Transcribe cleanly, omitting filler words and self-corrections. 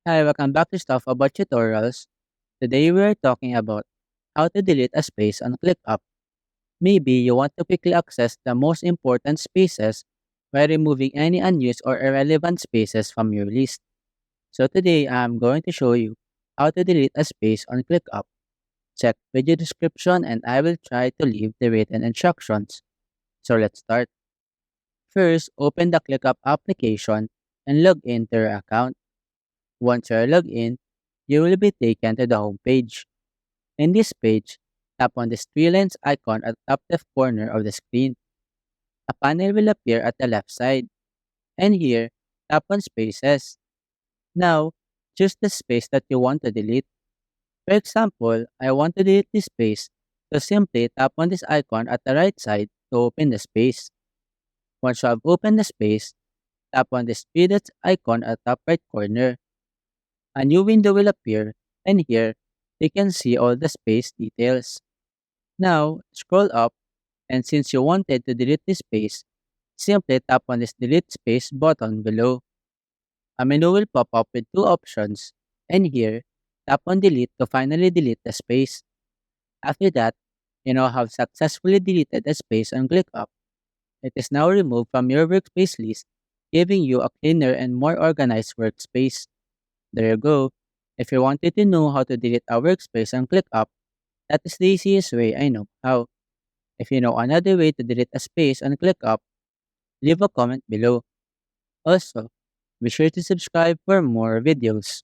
Hi, welcome back to Stuff About Tutorials. Today we are talking about how to delete a space on ClickUp. Maybe you want to quickly access the most important spaces by removing any unused or irrelevant spaces from your list. So today I'm going to show you how to delete a space on ClickUp. Check video description and I will try to leave the written instructions. So let's start. First, open the ClickUp application and log into your account. Once you're logged in, you will be taken to the home page. In this page, tap on the three lines icon at the top left corner of the screen. A panel will appear at the left side, and here, tap on Spaces. Now, choose the space that you want to delete. For example, I want to delete this space, so simply tap on this icon at the right side to open the space. Once you have opened the space, tap on the three dots icon at the top right corner. A new window will appear, and here, you can see all the space details. Now, scroll up, and since you wanted to delete this space, simply tap on this delete space button below. A menu will pop up with two options, and here, tap on delete to finally delete the space. After that, you now have successfully deleted the space on ClickUp. It is now removed from your workspace list, giving you a cleaner and more organized workspace. There you go. If you wanted to know how to delete a workspace on ClickUp, that is the easiest way I know how. If you know another way to delete a space on ClickUp, leave a comment below. Also, be sure to subscribe for more videos.